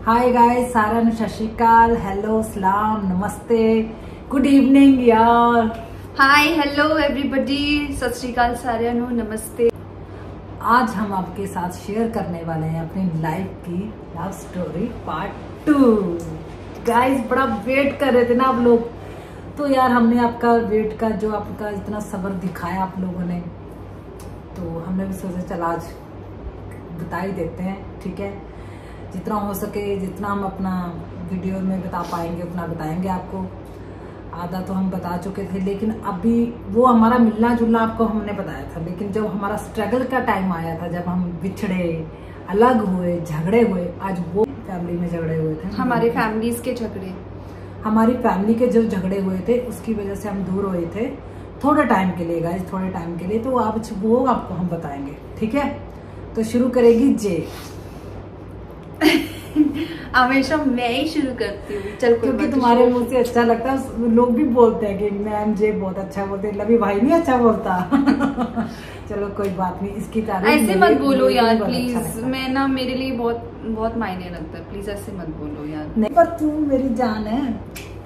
Hi guys, सारा सत श्री अकाल, हेलो, सलाम, नमस्ते, गुड इवनिंग यार। हाय हेलो एवरीबॉडी, सत श्री अकाल सारिਆਂ ਨੂੰ, नमस्ते। आज हम आपके साथ शेयर करने वाले हैं अपनी लाइफ की लव स्टोरी पार्ट 2। गाइस बड़ा वेट कर रहे थे ना आप लोग, तो यार हमने आपका वेट का जो आपका इतना सब्र दिखाया आप लोगों ने, तो हमने भी सोचा चल आज बता ही देते हैं। ठीक है, जितना हो सके, जितना हम अपना वीडियो में बता पाएंगे उतना बताएंगे आपको। आधा तो हम बता चुके थे, लेकिन अभी वो हमारा मिलना जुलना आपको हमने बताया था, लेकिन जब हमारा स्ट्रगल का टाइम आया था, जब हम बिछड़े, अलग हुए, झगड़े हुए, आज वो फैमिली में झगड़े हुए थे, हमारे फैमिलीज के झगड़े, हमारी फैमिली के जो झगड़े हुए थे उसकी वजह से हम दूर हुए थे थोड़े टाइम के लिए गाइस, थोड़े टाइम के लिए। तो आप वो आपको हम बताएंगे। ठीक है, तो शुरू करेगी जे। हमेशा मैं ही शुरू करती हूँ, चल क्योंकि तुम्हारे मुंह से अच्छा लगता है, लोग भी बोलते हैं कि मैम जे बहुत अच्छा बोलते हैं, लवी भाई नहीं अच्छा बोलता। चलो कोई बात नहीं, इसकी तारीफ ऐसे मत बोलो यार प्लीज, अच्छा मैं ना, मेरे लिए बहुत बहुत मायने रखता है, प्लीज ऐसे मत बोलो यार। नहीं पर तू मेरी जान है,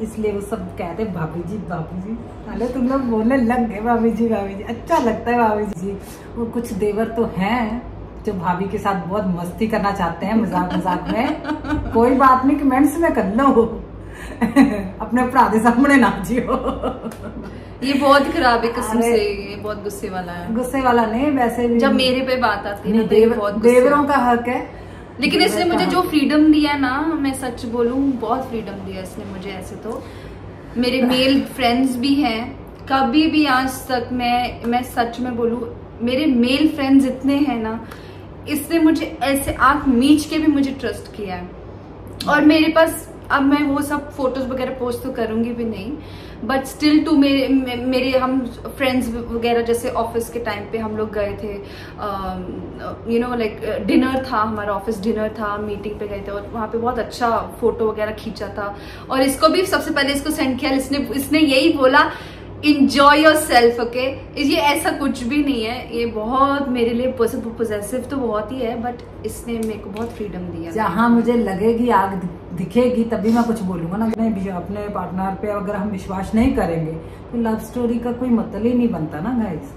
इसलिए वो सब कहते भाभी जी भाभी जी। पहले तुम लोग बोलने लग गए भाभी जी भाभी जी, अच्छा लगता है भाभी जी। वो कुछ देवर तो हैं जो भाभी के साथ बहुत मस्ती करना चाहते हैं, मजाक मजाक में। कोई बात नहीं, कमेंट्स में कर लो। अपने भरा दे सामने ना जियो। ये बहुत खराब है कसम से, ये बहुत गुस्से वाला है। गुस्से वाला नहीं, वैसे भी जब मेरे पे बात आती है देवरों का हक है, लेकिन इसने मुझे जो फ्रीडम दिया ना, मैं सच बोलूं बहुत फ्रीडम दिया इसने मुझे। ऐसे तो मेरे मेल फ्रेंड्स भी हैं, कभी भी आज तक मैं सच में बोलूं, मेरे मेल फ्रेंड्स इतने हैं ना, इसने मुझे ऐसे आंख मीच के भी मुझे ट्रस्ट किया है। और मेरे पास अब मैं वो सब फोटोज वगैरह पोस्ट तो करूंगी भी नहीं, बट स्टिल टू मेरे हम फ्रेंड्स वगैरह, जैसे ऑफिस के टाइम पे हम लोग गए थे, यू नो लाइक डिनर था, हमारा ऑफिस डिनर था, मीटिंग पे गए थे और वहाँ पे बहुत अच्छा फोटो वगैरह खींचा था। और इसको भी सबसे पहले इसको सेंड किया, इसने यही बोला Enjoy yourself, okay? ये ऐसा कुछ भी नहीं है, ये बहुत मेरे लिए पोजेसिव तो बहुत ही है, बट इसने मेरे को बहुत फ्रीडम दिया। जहाँ मुझे लगेगी आग दिखेगी तभी मैं कुछ बोलूंगा ना। अपने पार्टनर पे अगर हम विश्वास नहीं करेंगे तो लव स्टोरी का कोई मतलब ही नहीं बनता ना गाइस।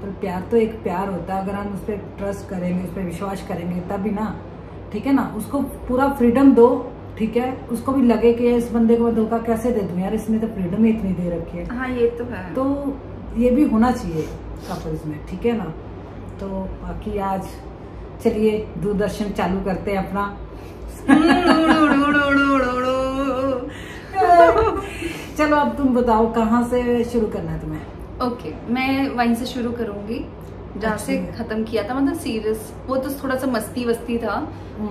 तो प्यार तो एक प्यार होता है, अगर हम उस पर ट्रस्ट करेंगे, उस पर विश्वास करेंगे तभी ना। ठीक है ना, उसको पूरा फ्रीडम दो। ठीक है, उसको भी लगे कि इस बंदे को मैं धोखा कैसे दे दूं यार, इसने तो फ्रीडम ही इतनी दे रखी है। हाँ ये तो है, तो ये भी होना चाहिए कपल्स में। ठीक है ना, तो बाकी आज चलिए दूरदर्शन चालू करते हैं अपना। चलो अब तुम बताओ कहाँ से शुरू करना है तुम्हें। ओके, मैं वहीं से शुरू करूंगी जहाँ से खत्म किया था, मतलब सीरियस। वो तो थोड़ा सा मस्ती वस्ती था,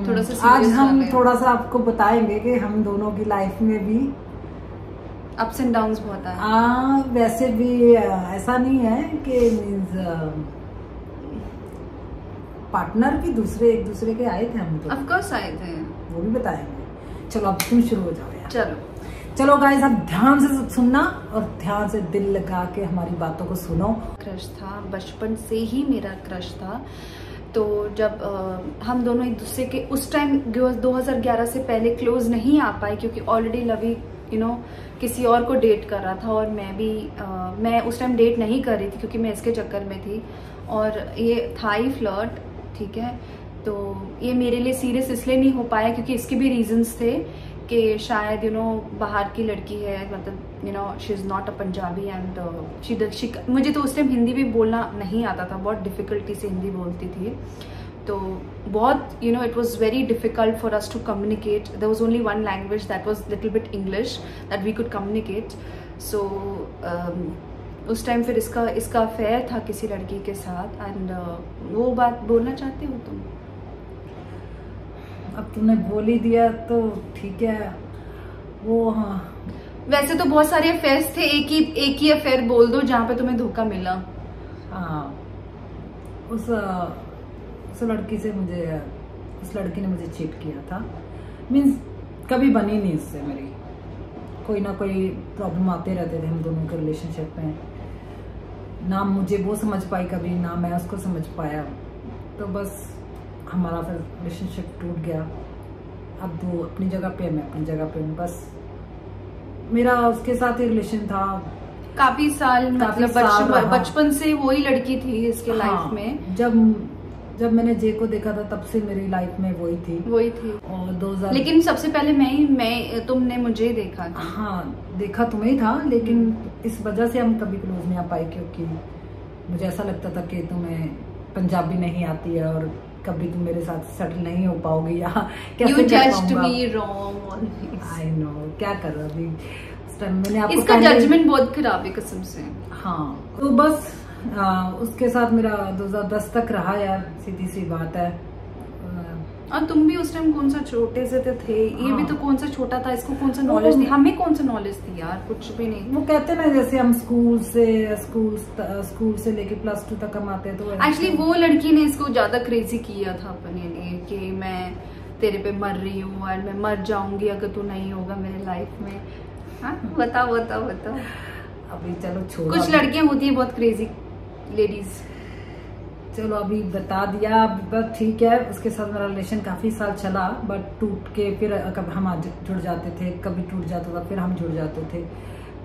थोड़ा सा आज हम थोड़ा सा आपको बताएंगे कि हम दोनों की लाइफ में भी अप्स एंड डाउन्स बहुत आए। वैसे भी ऐसा नहीं है कि मींस पार्टनर भी एक दूसरे के आए थे, हम तो ऑफ कोर्स आए थे, वो भी बताएंगे। चलो अब तुम शुरू हो जाओ यार। चलो गाइस, अब ध्यान से सुनना और ध्यान से दिल लगा के हमारी बातों को सुनो। क्रश था, बचपन से ही मेरा क्रश था। तो जब हम दोनों एक दूसरे के उस टाइम 2011 से पहले क्लोज नहीं आ पाए, क्योंकि ऑलरेडी लवी यू नो किसी और को डेट कर रहा था, और मैं उस टाइम डेट नहीं कर रही थी क्योंकि मैं इसके चक्कर में थी, और ये था ही फ्लर्ट। ठीक है, तो ये मेरे लिए सीरियस इसलिए नहीं हो पाया क्योंकि इसके भी रीजंस थे कि शायद यू नो बाहर की लड़की है, मतलब you know she is not a Punjabi and मुझे तो उस टाइम हिंदी भी बोलना नहीं आता था, बहुत डिफ़िकल्टी से हिंदी बोलती थी, तो बहुत you know it was very difficult for us to communicate. There was only one language that was little bit English that we could communicate. So उस टाइम फिर इसका अफेयर था किसी लड़की के साथ, एंड वो बात बोलना चाहती हो तुम? अब तुमने बोल ही दिया तो ठीक है। वो हाँ, वैसे तो बहुत सारे अफेयर्स थे, एक ही अफेयर बोल दो जहाँ पे तुम्हें धोखा मिला। हाँ, उस लड़की से उस लड़की ने मुझे चीट किया था। मीन्स कभी बनी नहीं उससे मेरी, कोई ना कोई प्रॉब्लम आते रहते थे हम दोनों के रिलेशनशिप में। ना मुझे वो समझ पाई कभी, ना मैं उसको समझ पाया, तो बस हमारा फिर रिलेशनशिप टूट गया। अब वो अपनी जगह पे है, मैं अपनी जगह पे हूँ। बस मेरा उसके साथ ही रिलेशन था काफी साल, मतलब बचपन से वही लड़की थी इसके लाइफ में। जब मैंने जे को देखा था तब से मेरी लाइफ में वही थी। और 2000 लेकिन सबसे पहले मैं तुमने मुझे देखा था। हाँ, देखा तुम्हें ही था, लेकिन इस वजह से हम कभी क्लोज नहीं आ पाए, क्योंकि मुझे ऐसा लगता था कि तुम्हें पंजाबी नहीं आती है और कभी तुम मेरे साथ सेटल नहीं हो पाओगी, या कैसे You judged me wrong always. I know, क्या कर रहा अभी उस टाइम मैंने आपको इसका जजमेंट बहुत खराब है कसम से। हाँ, तो बस उसके साथ मेरा 2010 तक रहा यार, सीधी सी बात है। और तुम भी उस टाइम कौन सा छोटे से थे, ये हाँ। भी तो कौन सा छोटा था, इसको कौन सा नॉलेज थी, हमें कौन सा नॉलेज थी यार, कुछ भी नहीं। वो कहते ना जैसे हम स्कूल से लेके +2 तक हम आते हैं, तो एक्चुअली वो लड़की ने इसको ज्यादा क्रेजी किया था अपने लिए कि मैं तेरे पे मर रही हूँ और मैं मर जाऊंगी अगर तू नहीं होगा मेरे लाइफ में। हाँ, बताओ। अभी चलो छोड़ो, कुछ लड़कियां होती है बहुत क्रेजी लेडीज। चलो अभी बता दिया, बस ठीक है। उसके साथ मेरा रिलेशन काफी साल चला, बट टूट के फिर कभी हम जुड़ जाते थे, कभी टूट जाता था, फिर हम जुड़ जाते थे,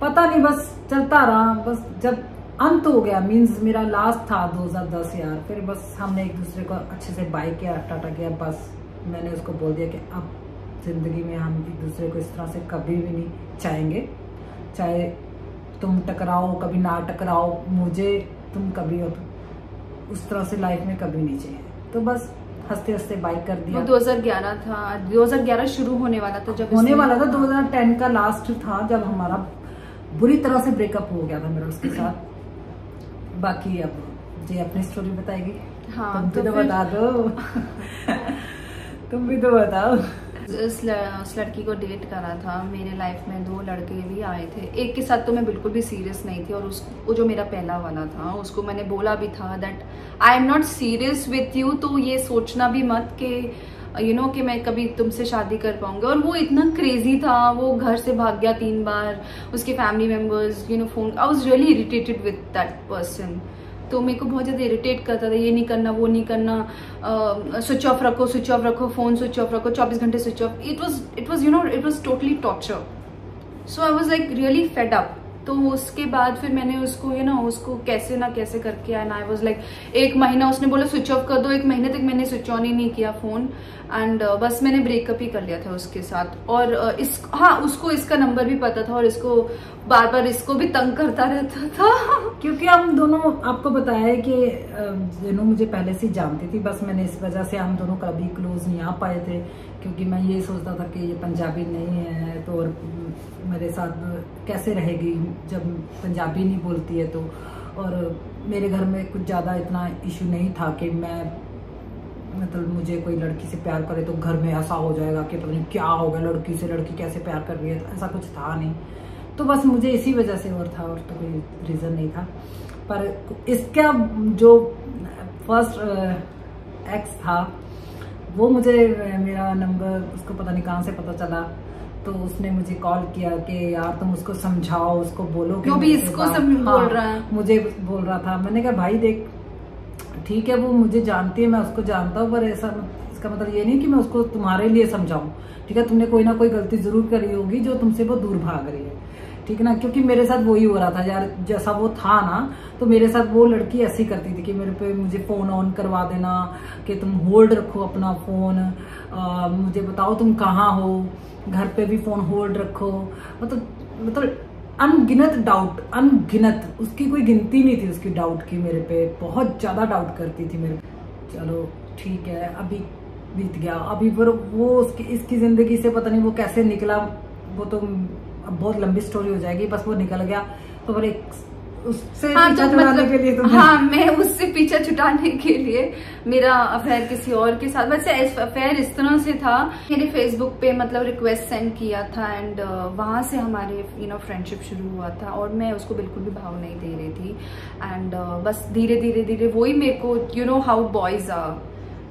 पता नहीं, बस चलता रहा। बस जब अंत हो गया, मींस मेरा लास्ट था 2010 यार, फिर बस हमने एक दूसरे को अच्छे से बाय किया, टाटा किया। बस मैंने उसको बोल दिया कि अब जिंदगी में हम एक दूसरे को इस तरह से कभी भी नहीं चाहेंगे, चाहे तुम टकराओ कभी ना टकराओ, मुझे तुम कभी हो उस तरह से लाइफ में कभी नहीं चाहिए। तो बस हंसते हंसते बाइक कर दिया। 2011 था, 2011 शुरू होने वाला था, जब होने वाला था 2010 का लास्ट था, जब हमारा बुरी तरह से ब्रेकअप हो गया था मेरा उसके साथ। बाकी अब जी अपनी स्टोरी बताएगी। हाँ, तुम तो बता दो तुम भी तो बताओ। उस लड़की को डेट करा था, मेरे लाइफ में 2 लड़के भी आए थे। एक के साथ तो मैं बिल्कुल भी सीरियस नहीं थी, और वो जो मेरा पहला वाला था उसको मैंने बोला भी था that I am not serious with you, तो ये सोचना भी मत कि कि मैं कभी तुमसे शादी कर पाऊंगी। और वो इतना क्रेजी था, वो घर से भाग गया 3 बार, उसके family members phone, I was really irritated with that person. तो मेरे को बहुत ज़्यादा इरिटेट करता था, ये नहीं करना, वो नहीं करना, स्विच ऑफ रखो, फ़ोन स्विच ऑफ रखो, 24 घंटे switch off. It was totally torture. So I was like really fed up. तो उसके बाद फिर मैंने उसको उसको कैसे ना कैसे करके, एंड आई वाज लाइक 1 महीना उसने बोला स्विच ऑफ कर दो, 1 महीने तक मैंने स्विच ऑन ही नहीं किया फोन, एंड बस मैंने ब्रेकअप ही कर लिया था उसके साथ। और उसको इसका नंबर भी पता था, और इसको बार बार इसको भी तंग करता रहता था क्योंकि हम दोनों, आपको बताया है कि मुझे पहले से जानती थी, बस मैंने इस वजह से हम दोनों कभी क्लोज नहीं आ पाए थे, क्योंकि मैं ये सोचता था कि ये पंजाबी नहीं है तो और मेरे साथ कैसे रहेगी जब पंजाबी नहीं बोलती है तो। और मेरे घर में कुछ ज़्यादा इतना इशू नहीं था कि मैं मतलब मुझे कोई लड़की से प्यार करे तो घर में ऐसा हो जाएगा कि पता नहीं क्या होगा, लड़की से लड़की कैसे प्यार कर रही है, तो ऐसा कुछ था नहीं। तो बस मुझे इसी वजह से और था, और तो कोई रीज़न नहीं था। पर इसका जो फर्स्ट एक्स था वो मुझे, मेरा नंबर उसको पता नहीं कहाँ से पता चला, तो उसने मुझे कॉल किया कि यार तुम उसको समझाओ, उसको बोलो कि भी इसको बोल रहा है, मुझे बोल रहा था। मैंने कहा भाई देख ठीक है, वो मुझे जानती है, मैं उसको जानता हूँ, पर ऐसा इसका मतलब ये नहीं कि मैं उसको तुम्हारे लिए समझाऊं, ठीक है। तुमने कोई ना कोई गलती जरूर करी होगी जो तुमसे वो दूर भाग रही है, ठीक है ना। क्योंकि मेरे साथ वही हो रहा था यार, जैसा वो था ना, तो मेरे साथ वो लड़की ऐसी करती थी कि मेरे पे मुझे फोन ऑन करवा देना कि तुम होल्ड रखो अपना फोन, मुझे बताओ तुम कहाँ हो, घर पे भी फोन होल्ड रखो, मतलब अनगिनत डाउट, अनगिनत, उसकी कोई गिनती नहीं थी उसकी डाउट की मेरे पे, बहुत ज्यादा डाउट करती थी मेरे पे। चलो ठीक है, अभी बीत गया, अभी पर वो इसकी जिंदगी से पता नहीं वो कैसे निकला, वो तो अब बहुत लंबी स्टोरी हो जाएगी, बस वो निकल गया। तो पर उससे पीछा छुड़ाने के लिए, मैं उससे पीछा छुड़ाने के लिए मेरा अफेयर किसी और के साथ, वैसे अफेयर इस तरह से था, मैंने फेसबुक पे मतलब रिक्वेस्ट सेंड किया था, एंड वहां से हमारे फ्रेंडशिप शुरू हुआ था, और मैं उसको बिल्कुल भी भाव नहीं दे रही थी। एंड बस धीरे धीरे वही मेरे को how boys are,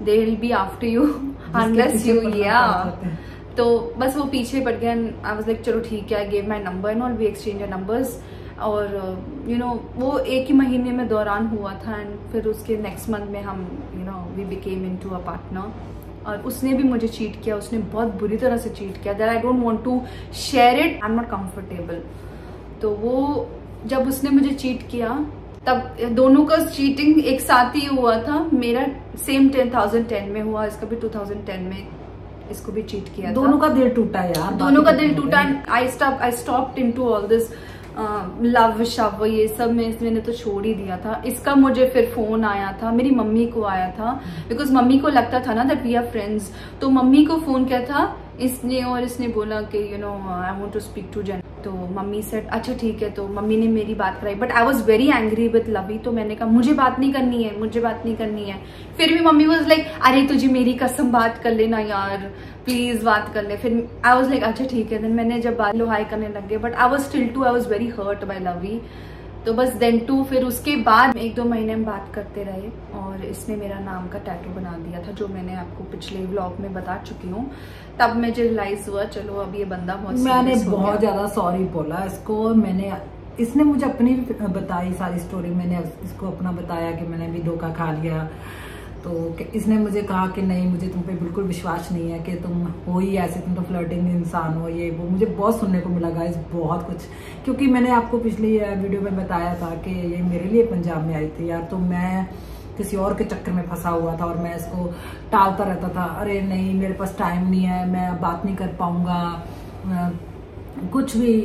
they will be after you unless you, या तो बस वो पीछे पड़ गया। आई वाज लाइक चलो ठीक है, I gave my number and all, we exchange numbers, और वो 1 ही महीने में दौरान हुआ था, एंड फिर उसके नेक्स्ट मंथ में हम we became into a partner. और उसने भी मुझे चीट किया, उसने बहुत बुरी तरह से चीट किया, that I don't want to share it, I am not comfortable. तो वो जब उसने मुझे चीट किया तब दोनों का चीटिंग एक साथ ही हुआ था। मेरा सेम 2010 में हुआ, इसका भी 2010 में इसको भी चीट किया था। दोनों का दिल टूटा यार, दोनों का दिल टूटा। I stopped into all this love शव, ये सब मैंने तो छोड़ ही दिया था। इसका मुझे फिर फोन आया था, मेरी मम्मी को आया था, बिकॉज मम्मी को लगता था ना दैट वी आर फ्रेंड्स। तो मम्मी को फोन किया था इसने, और इसने बोला कि you know I want to speak to Jane. तो मम्मी सेड अच्छा ठीक है। तो मम्मी ने मेरी बात कराई, but I was very angry with Lovey. तो मैंने कहा मुझे बात नहीं करनी है, मुझे बात नहीं करनी है। फिर भी मम्मी वॉज लाइक अरे तुझे मेरी कसम बात कर लेना यार, प्लीज बात कर ले। फिर आई वॉज लाइक अच्छा ठीक है। देन मैंने जब बात हाई करने लग गए, but I was still to, I was very hurt by Lovey. तो बस देन टू, फिर उसके बाद 1-2 महीने हम बात करते रहे और इसने मेरा नाम का टैटू बना दिया था, जो मैंने आपको पिछले व्लॉग में बता चुकी हूँ। तब मुझे रियलाइज हुआ चलो अब ये बंदा मैंने बहुत ज्यादा सॉरी बोला इसको। मैंने, इसने मुझे अपनी बताई सारी स्टोरी, मैंने इसको अपना बताया कि मैंने भी धोखा खा लिया। तो इसने मुझे कहा कि नहीं मुझे तुम पे बिल्कुल विश्वास नहीं है कि तुम हो ही ऐसे, तुम तो फ्लर्टिंग इंसान हो, ये वो। मुझे बहुत सुनने को मिला गाइस, बहुत कुछ, क्योंकि मैंने आपको पिछली वीडियो में बताया था कि ये मेरे लिए पंजाब में आई थी यार। तो मैं किसी और के चक्कर में फंसा हुआ था और मैं इसको टालता रहता था, अरे नहीं मेरे पास टाइम नहीं है, मैं बात नहीं कर पाऊंगा, कुछ भी।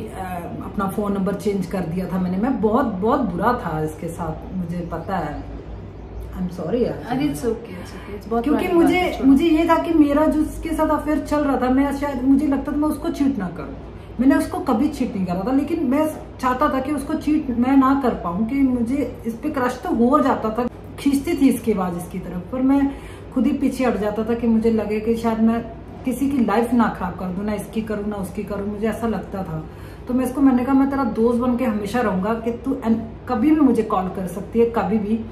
अपना फोन नंबर चेंज कर दिया था मैंने। मैं बहुत बहुत बुरा था इसके साथ, मुझे पता है। आई एम सॉरी यार। It's okay. क्योंकि मुझे ये था कि मेरा जो इसके साथ अफेयर चल रहा था, मैं शायद मुझे लगता था मैं उसको चीट ना करूं। मैंने उसको कभी चीट नहीं करा था, लेकिन मैं चाहता था कि उसको चीट मैं ना कर पाऊं, कि मुझे इस पे क्रश तो हो जाता था, खींचती थी इसके बाद इसकी तरफ, पर मैं खुद ही पीछे हट जाता था कि मुझे लगे कि शायद मैं किसी की लाइफ ना खराब कर दूं, ना इसकी करूं ना उसकी करूं, मुझे ऐसा लगता था। तो मैं इसको, मैंने कहा मैं तेरा दोस्त बन के हमेशा रहूंगा, कि तू कभी भी मुझे कॉल कर सकती है, कभी भी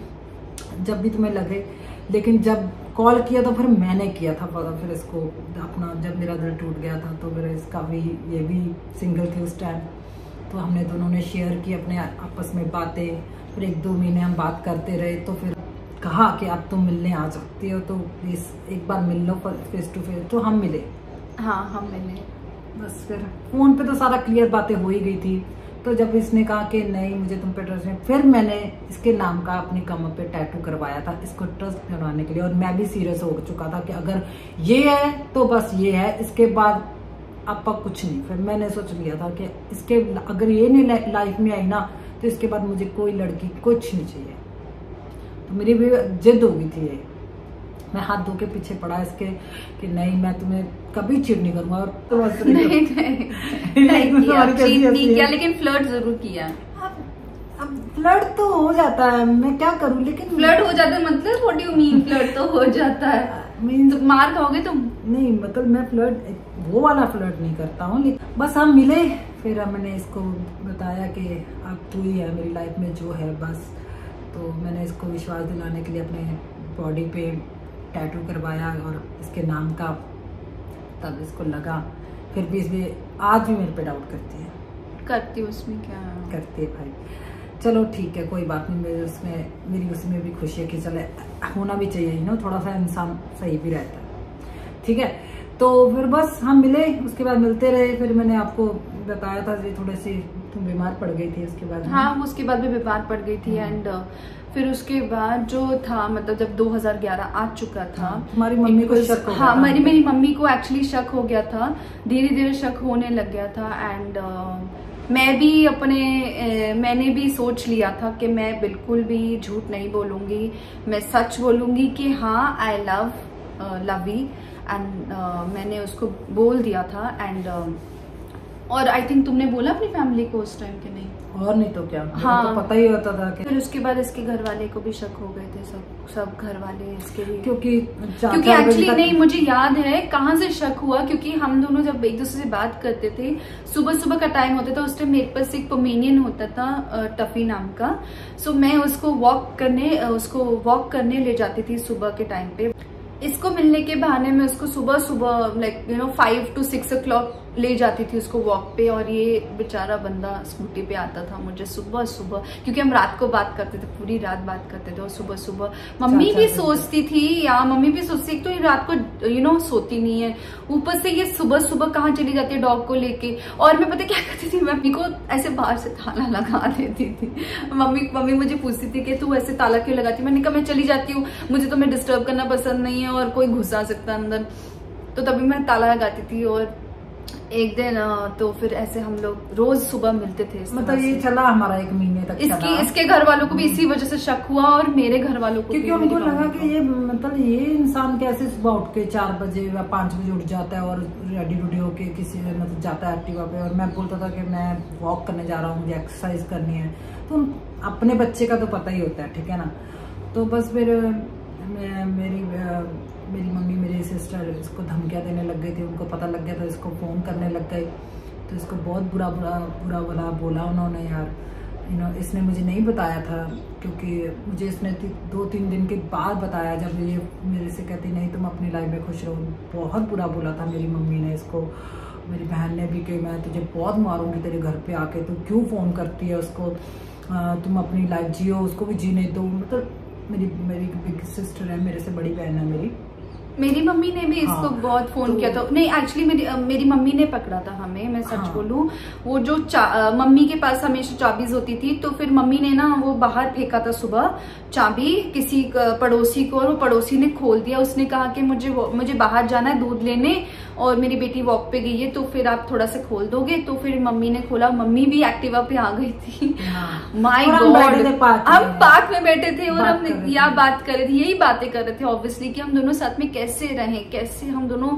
जब भी तुम्हें लगे। लेकिन जब कॉल किया तो फिर मैंने किया था, फिर इसको अपना, जब मेरा दिल टूट गया था तो फिर इसका भी, ये भी सिंगल थी उस टाइम। तो हमने दोनों ने शेयर की अपने आपस में बातें। फिर 1-2 महीने हम बात करते रहे, तो फिर कहा कि अब तुम मिलने आ सकती हो तो प्लीज एक बार मिल लो फेस टू फेस। तो हम मिले। हाँ हम मिले। बस फिर फोन पे तो सारा क्लियर बातें हो ही गई थी। तो जब इसने कहा कि नहीं मुझे तुम पे ट्रस्ट नहीं, फिर मैंने इसके नाम का अपने कमर पे टैटू करवाया था इसको ट्रस्ट करवाने के लिए। और मैं भी सीरियस हो चुका था कि अगर ये है तो बस ये है, इसके बाद आपका कुछ नहीं। फिर मैंने सोच लिया था कि इसके अगर ये नहीं लाइफ में आई ना, तो इसके बाद मुझे कोई लड़की कुछ नहीं चाहिए। तो मेरी भी जिद हो गई थी ये, मैं हाथ धो के पीछे पड़ा इसके कि नहीं मैं तुम्हें कभी चीट नहीं करूंगा। और तो नहीं किया, लेकिन फ्लर्ट जरूर किया। अब फ्लर्ट तो हो जाता है, मैं क्या करूं। लेकिन फ्लर्ट हो जाता है मतलब what do you mean? Flirt तो हो जाता है, तो मार खाओगे तुम? नहीं मतलब मैं फ्लर्ट, वो वाला फ्लर्ट नहीं करता हूँ। लेकिन बस हम मिले, फिर हमने इसको बताया कि अब तू ही है मेरी लाइफ में जो है बस। तो मैंने इसको विश्वास दिलाने के लिए अपने बॉडी पे टैटू करवाया और इसके नाम का। तब इसको लगा, फिर भी इसमें आज भी मेरे पे डाउट करती है। उसमें क्या करती है भाई। चलो ठीक है कोई बात नहीं, मेरी उसमें भी खुशी है कि चले होना भी चाहिए ना, थोड़ा सा इंसान सही भी रहता है। ठीक है, तो फिर बस हम मिले, उसके बाद मिलते रहे। फिर मैंने आपको बताया था थोड़ी सी तुम बीमार पड़ गई थी उसके बाद। हाँ उसके बाद भी बीमार पड़ गई थी। एंड फिर उसके बाद जो था, मतलब जब 2011 आ चुका था, तुम्हारी मम्मी को शक हो गया। हाँ मेरी मम्मी को एक्चुअली शक हो गया था, धीरे धीरे शक होने लग गया था। एंड मैं भी मैंने भी सोच लिया था कि मैं बिल्कुल भी झूठ नहीं बोलूंगी, मैं सच बोलूंगी कि हाँ आई लव लवी। एंड मैंने उसको बोल दिया था। एंड और आई थिंक तुमने बोला अपनी फैमिली को उस टाइम के? नहीं और नहीं तो क्या। हाँ तो पता ही होता था कि। फिर उसके बाद इसके घर वाले को भी शक हो गए थे, सब घर वाले इसके भी, क्योंकि एक्चुअली नहीं मुझे याद है कहाँ से शक हुआ। क्योंकि हम दोनों जब एक दूसरे से बात करते थे, सुबह का टाइम होता था, उस टाइम मेरे पास एक पोमेनियन होता था टफी नाम का। सो मैं उसको वॉक करने ले जाती थी सुबह के टाइम पे। इसको मिलने के बहाने में उसको सुबह 5 to 6 o'clock ले जाती थी उसको वॉक पे, और ये बेचारा बंदा स्कूटी पे आता था मुझे सुबह सुबह, क्योंकि हम रात को बात करते थे, पूरी रात बात करते थे, और सुबह सुबह मम्मी भी सोचती थी, या मम्मी भी सोचती तो ये रात को सोती नहीं है, ऊपर से ये सुबह सुबह कहाँ चली जाती है डॉग को लेके। और मैं पता क्या करती थी, मैं मम्मी को ऐसे बाहर से ताला लगा देती थी। मम्मी मुझे पूछती थी कि तू ऐसे ताला क्यों लगाती, मैंने कहा मैं चली जाती हूँ, मुझे तो मैं डिस्टर्ब करना पसंद नहीं है और कोई घुस आ सकता अंदर, तो तभी मैं ताला लगाती थी। और एक दिन तो फिर ऐसे हम लोग रोज सुबह मिलते थे, मतलब ये चला हमारा 1 महीने तक। इसके घर वालों को भी इसी वजह से शक हुआ और मेरे घर वालों को, क्योंकि उनको लगा कि ये मतलब ये इंसान कैसे सुबह उठ के 4 बजे या 5 बजे उठ जाता है और रेडी रूडी होके किसी मतलब जाता है एक्टिवा पे, और मैं बोलता था कि मैं वॉक करने जा रहा हूँ, मुझे एक्सरसाइज करनी है। तो अपने बच्चे का तो पता ही होता है, ठीक है ना। तो बस फिर मेरी मम्मी मेरी सिस्टर इसको धमकियाँ देने लग गई थी, उनको पता लग गया था, इसको फ़ोन करने लग गए, तो इसको बहुत बुरा बोला उन्होंने यार। इसने मुझे नहीं बताया था, क्योंकि मुझे इसने 2-3 दिन के बाद बताया, जब ये मेरे से कहती नहीं तुम अपनी लाइफ में खुश रहो। बहुत बुरा बोला था मेरी मम्मी ने इसको, मेरी बहन ने भी, कि मैं तुझे बहुत मारूंगी तेरे घर पे आके, तू क्यों फ़ोन करती है उसको, तुम अपनी लाइफ जियो, उसको भी जीने दो। मतलब मेरी बिग सिस्टर है, मेरे से बड़ी बहन है मेरी मम्मी ने भी इसको बहुत फोन किया था। नहीं एक्चुअली मेरी मम्मी ने पकड़ा था हमें, मैं सच बोलूं, वो जो मम्मी के पास हमेशा चाबीज होती थी, तो फिर मम्मी ने ना वो बाहर फेंका था सुबह चाबी किसी पड़ोसी को, और वो पड़ोसी ने खोल दिया। उसने कहा कि मुझे बाहर जाना है दूध लेने और मेरी बेटी वॉक पे गई है, तो फिर आप थोड़ा सा खोल दोगे। तो फिर मम्मी ने खोला, मम्मी भी एक्टिवा पे आ गई थी। माय गॉड, हम पार्क में बैठे थे और हम यह बात कर रहे थे, यही बातें कर रहे थे ऑब्वियसली, कि हम दोनों साथ में कैसे रहें, कैसे हम दोनों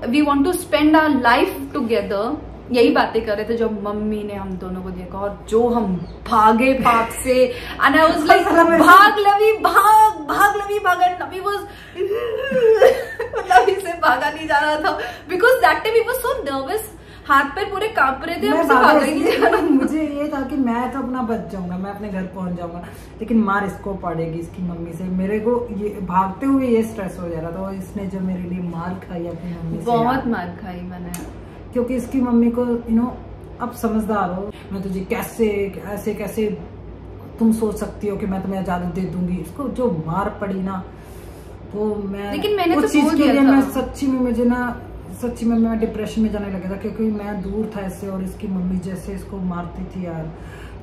we want to spend our life together, यही बातें कर रहे थे। जब मम्मी ने हम दोनों को देखा और जो हम भागे पार्क से, एंड आई वाज लाइक भाग लवी, भाग लवी, भाग, एंड लवी वाज लवी से भागा नहीं जा रहा था, because that time we was so nervous, हाथ पैर पूरे कांप रहे थे, हमसे भागा ही नहीं जा रहा। मुझे ये था कि मैं तो अपना बच जाऊंगा, मैं अपने घर पहुंच जाऊंगा, लेकिन मार इसको पड़ेगी इसकी मम्मी से। मेरे को ये भागते हुए ये स्ट्रेस हो जा रहा था, और इसने जो मेरे लिए मार खाई अपनी मम्मी से, बहुत मार खाई मैंने, क्योंकि इसकी मम्मी को अब समझदार हो, मैं तुझे कैसे तुम सोच सकती हो कि मैं तुम्हें इजाजत दे दूंगी। इसको जो मार पड़ी ना, तो मैं, लेकिन मैंने तो चीज के लिए मैं सच्ची में मैं डिप्रेशन में जाने लगा था, क्योंकि मैं दूर था इससे, और इसकी मम्मी जैसे इसको मारती थी यार,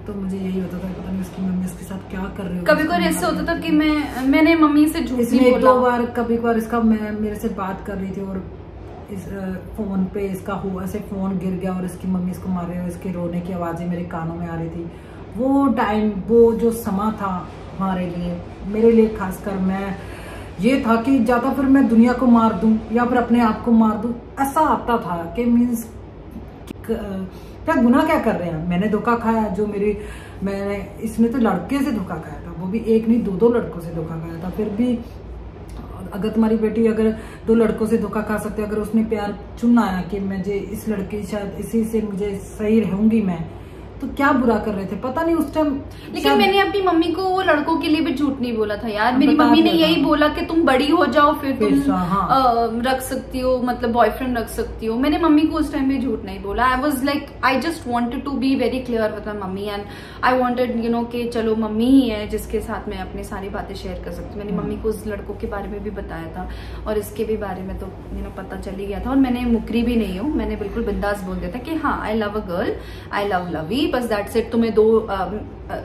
तो मुझे यही होता था पता नहीं इसकी मम्मी इसके साथ क्या कर रही है। कभी कभी ऐसे होता था कि मैंने मम्मी से झूठ नहीं बोला। 1-2 बार कभी कभार इसका मेरे से बात कर रही थी, और इस फोन पे इसका ऐसे फोन गिर गया और इसकी मम्मी इसको मार रही है, इसके रोने की आवाजें मेरे कानों में आ रही थी। वो टाइम, वो जो समा था हमारे लिए, मेरे लिए खासकर, मैं ये था कि ज्यादा फिर मैं दुनिया को मार दूं या फिर अपने आप को मार दूं, ऐसा आता था कि मीन्स क्या गुनाह क्या कर रहे हैं, मैंने धोखा खाया, इसने तो लड़के से धोखा खाया था, वो भी 1 नहीं 2 लड़कों से धोखा खाया था। फिर भी अगर तुम्हारी बेटी अगर 2 लड़कों से धोखा खा सकती है, अगर उसने प्यार चुना है कि मुझे इस लड़के शायद इसी से मुझे सही रहूंगी मैं, तो क्या बुरा कर रहे थे पता नहीं उस टाइम। लेकिन मैंने अपनी मम्मी को वो लड़कों के लिए भी झूठ नहीं बोला था यार, मेरी मम्मी ने यही बोला कि तुम बड़ी हो जाओ फिर तुम रख सकती हो, मतलब बॉयफ्रेंड रख सकती हो। मैंने मम्मी को उस टाइम भी झूठ नहीं बोला। I was like, I just wanted to be very clear with my mummy, and I wanted कि चलो मम्मी ही है जिसके साथ मैं अपनी सारी बातें शेयर कर सकती हूँ। मैंने मम्मी को उस लड़कों के बारे में भी बताया था, और इसके भी बारे में तो पता चल ही गया था, और मैंने मुकरी भी नहीं हूँ, मैंने बिल्कुल बिंदास बोल दिया था कि हाँ I love a girl, I love Lovey, बस दैट्स इट। तुम्हें 2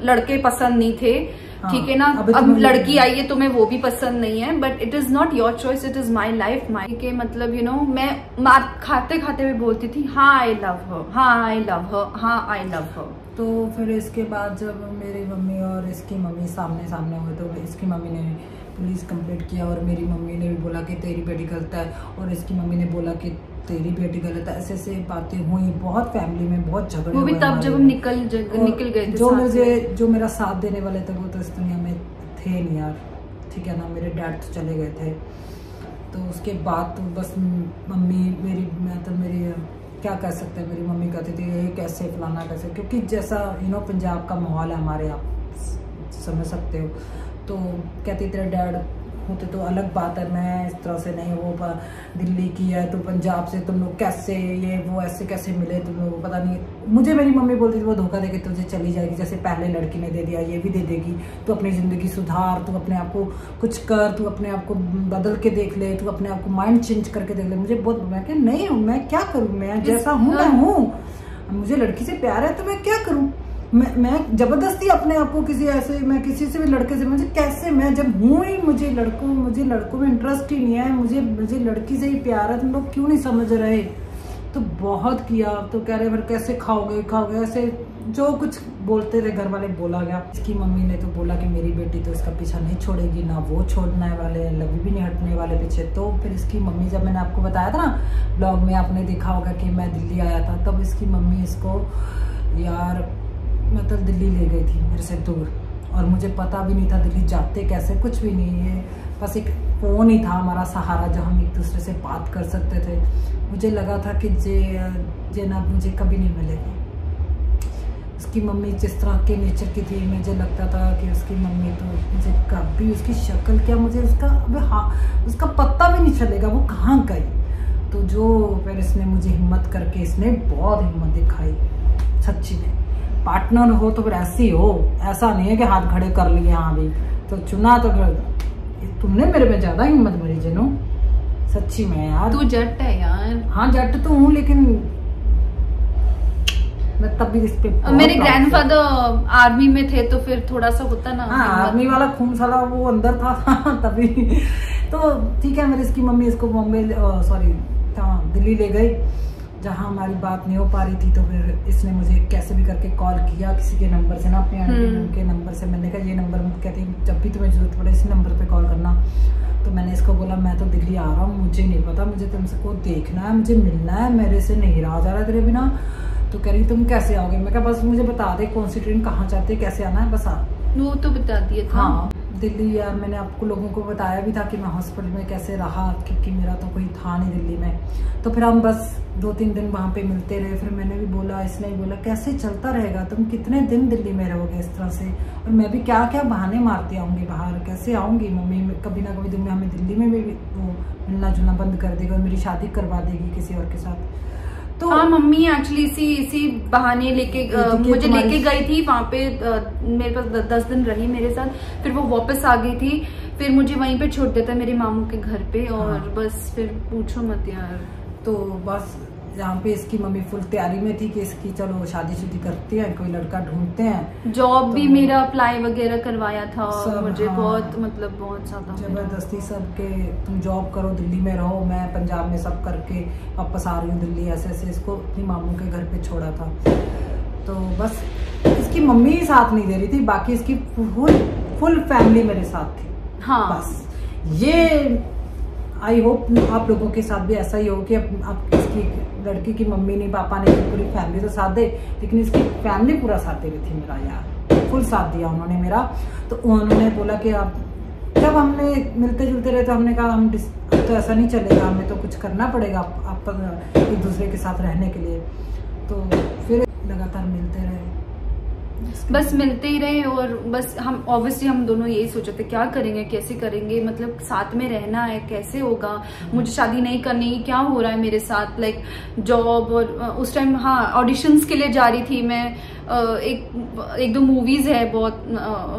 लड़के पसंद नहीं थे, ठीक है ना, अब लड़की आई है तुम्हें वो भी पसंद नहीं है, but it is not your choice, it is my life my के। मतलब मैं मार खाते खाते में बोलती थी हाँ आई लव हर, हाँ आई लव हर, हाँ आई लव हर। तो फिर इसके बाद जब मेरी मम्मी और इसकी मम्मी सामने सामने हुए, तो इसकी मम्मी ने पुलिस कंप्लेंट किया, और मेरी मम्मी ने भी बोला कि तेरी बेटी गलत है, और इसकी मम्मी ने बोला कि तेरी बेटी गलत है। ऐसे बातें हुई, बहुत फैमिली में बहुत झगड़े, वो भी तब जब हम निकल गए थे। जो मेरा साथ देने वाले थे वो तो इस दुनिया में थे नहीं यार, ठीक है ना, मेरे डैड तो चले गए थे। तो उसके बाद तो बस मम्मी मेरी क्या कह सकते हैं, मेरी मम्मी कहती थी ये कैसे फलाना कैसे, क्योंकि जैसा पंजाब का माहौल है हमारे, आप समझ सकते हो। तो कहती तेरे डैड होते तो अलग बात है, मैं इस तरह से नहीं। वो दिल्ली की है तो पंजाब से तुम लोग कैसे, ये वो ऐसे कैसे मिले तुम लोग, पता नहीं। मुझे मेरी मम्मी बोलती थी वो धोखा देके तुझे चली जाएगी, जैसे पहले लड़की ने दे दिया ये भी दे देगी, तू अपनी ज़िंदगी सुधार, तू अपने आप को कुछ कर, तू अपने आप को बदल के देख ले, तू अपने आप को माइंड चेंज करके देख ले। मुझे बहुत, मैं क्या नहीं, मैं क्या करूँ, मैं जैसा हूँ मैं हूँ, मुझे लड़की से प्यार है तो मैं क्या करूँ। मैं जबरदस्ती अपने आप को किसी ऐसे, मैं किसी से भी लड़के से, मुझे कैसे, मैं जब हूँ ही, मुझे लड़कों में इंटरेस्ट ही नहीं है, मुझे लड़की से ही प्यार है, तुम लोग क्यों नहीं समझ रहे। तो बहुत किया, तो कह रहे फिर कैसे खाओगे ऐसे जो कुछ बोलते थे घर वाले, बोला गया। इसकी मम्मी ने तो बोला कि मेरी बेटी तो इसका पीछा नहीं छोड़ेगी, ना वो छोड़ने वाले, लवी भी नहीं हटने वाले पीछे। तो फिर इसकी मम्मी, जब मैंने आपको बताया था ना ब्लॉग में, आपने देखा होगा कि मैं दिल्ली आया था, तब इसकी मम्मी इसको यार मतलब दिल्ली ले गई थी मेरे से दूर, और मुझे पता भी नहीं था दिल्ली जाते कैसे, कुछ भी नहीं है, बस एक फ़ोन ही था हमारा सहारा, जो हम एक दूसरे से बात कर सकते थे। मुझे लगा था कि जैनब मुझे कभी नहीं मिलेगी। उसकी मम्मी जिस तरह के नेचर की थी, मुझे लगता था कि उसकी मम्मी तो मुझे कभी, उसकी शक्ल क्या, मुझे उसका उसका पता भी नहीं चलेगा वो कहाँ गई। तो जो फिर इसने मुझे हिम्मत करके, इसने बहुत हिम्मत दिखाई सच्ची में। पार्टनर हो तो फिर ऐसी हो, ऐसा नहीं है कि हाथ खड़े कर लिए हाँ भी तो चुना, तो फिर तुमने मेरे में ज्यादा हिम्मत भरी जिनो, सच्ची में यार। तू जट है यार। हाँ जट तो हूँ, लेकिन मैं तब भी इस पे, मेरे ग्रैंडफादर आर्मी में थे तो फिर थोड़ा सा होता ना। हाँ आर्मी वाला खून साला वो अंदर था तभी। तो ठीक है, मेरी इसकी मम्मी इसको बॉम्बे, सॉरी दिल्ली ले गई, जहाँ हमारी बात नहीं हो पा रही थी। तो फिर इसने मुझे कैसे भी करके कॉल किया किसी के नंबर से ना, अपने आंटी के नंबर से। मैंने कहा ये नंबर, कहती जब भी तुम्हें जरूरत पड़े इसी नंबर पे कॉल करना। तो मैंने इसको बोला मैं तो दिल्ली आ रहा हूँ, मुझे नहीं पता, मुझे तुमसे को देखना है, मुझे मिलना है, मेरे से नहीं रहा जा रहा तेरे बिना। तो कह रही तुम कैसे आओगे? मैं कहा बस मुझे बता दे कौन सी ट्रेन कहाँ जाते, कैसे आना है, बस आ। वो तो बता दिया था। हाँ दिल्ली यार, मैंने आपको लोगों को बताया भी था कि मैं हॉस्पिटल में कैसे रहा, क्योंकि मेरा तो कोई था नहीं दिल्ली में। तो फिर हम बस 2-3 दिन वहाँ पे मिलते रहे। फिर मैंने भी बोला, इसने भी बोला कैसे चलता रहेगा, तुम कितने दिन दिल्ली में रहोगे इस तरह से, और मैं भी क्या क्या बहाने मारती आऊँगी बाहर, कैसे आऊँगी। मम्मी कभी ना कभी दिन में हमें दिल्ली में भी वो मिलना जुलना बंद कर देगी और मेरी शादी करवा देगी किसी और के साथ। तो हाँ मम्मी एक्चुअली इसी बहाने लेके मुझे लेके गई थी वहाँ पे, मेरे पास 10 दिन रही मेरे साथ, फिर वो वापस आ गई थी, फिर मुझे वहीं पे छोड़ देता मेरे मामू के घर पे। और हाँ। बस फिर पूछो मत यार। तो बस जहाँ पे इसकी मम्मी फुल तैयारी में थी कि इसकी चलो शादी करते हैं, कोई लड़का ढूंढते हैं। जॉब तो भी मेरा अप्लाई वगैरह करवाया था मुझे। हाँ, बहुत मतलब बहुत ज्यादा जबरदस्ती सब के तुम जॉब करो दिल्ली में रहो, मैं पंजाब में सब करके वापस आ रही हूँ दिल्ली, ऐसे ऐसे इसको अपनी मामू के घर पे छोड़ा था। तो बस इसकी मम्मी ही साथ नहीं दे रही थी, बाकी इसकी फुल फैमिली मेरे साथ थी। हाँ बस ये आई होप आप लोगों के साथ भी ऐसा ही हो कि आप इसकी लड़की की मम्मी नहीं पापा नहीं, पूरी फैमिली तो साथ दे, लेकिन इसकी फैमिली पूरा साथ दे रही थी मेरा यार, फुल साथ दिया उन्होंने मेरा। तो उन्होंने बोला कि आप, जब हमने मिलते जुलते रहे तो हमने कहा हम तो ऐसा नहीं चलेगा, हमें तो कुछ करना पड़ेगा आप एक दूसरे के साथ रहने के लिए। तो फिर लगातार मिलते रहे, बस मिलते ही रहे। और बस हम ऑब्वियसली हम दोनों यही सोचे थे क्या करेंगे, कैसे करेंगे, मतलब साथ में रहना है, कैसे होगा, मुझे शादी नहीं करनी, क्या हो रहा है मेरे साथ, लाइक जॉब। और उस टाइम हाँ ऑडिशंस के लिए जा रही थी मैं, एक दो मूवीज है बहुत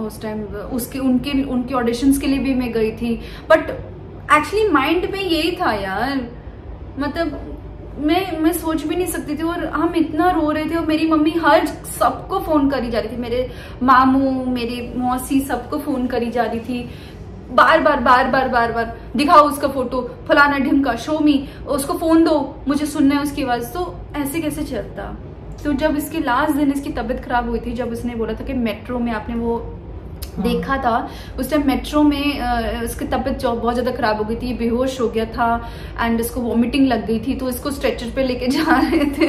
उस टाइम, उसके उनके ऑडिशंस के लिए भी मैं गई थी। बट एक्चुअली माइंड में यही था यार, मतलब मैं सोच भी नहीं सकती थी। और हम इतना रो रहे थे और मेरी मम्मी हर सबको फोन करी जा रही थी, मेरे मामू मेरी मौसी सबको फोन करी जा रही थी, बार बार दिखाओ उसका फोटो, फलाना ढिमका, शो मी, उसको फोन दो, मुझे सुनना है उसकी आवाज। तो ऐसे कैसे चलता। तो जब इसके लास्ट दिन इसकी तबीयत खराब हुई थी, जब उसने बोला था कि मेट्रो में, आपने वो देखा था उस टाइम मेट्रो में इसकी तबीयत बहुत ज्यादा खराब हो गई थी, बेहोश हो गया था एंड इसको वॉमिटिंग लग गई थी। तो इसको स्ट्रेचर पे लेके जा रहे थे,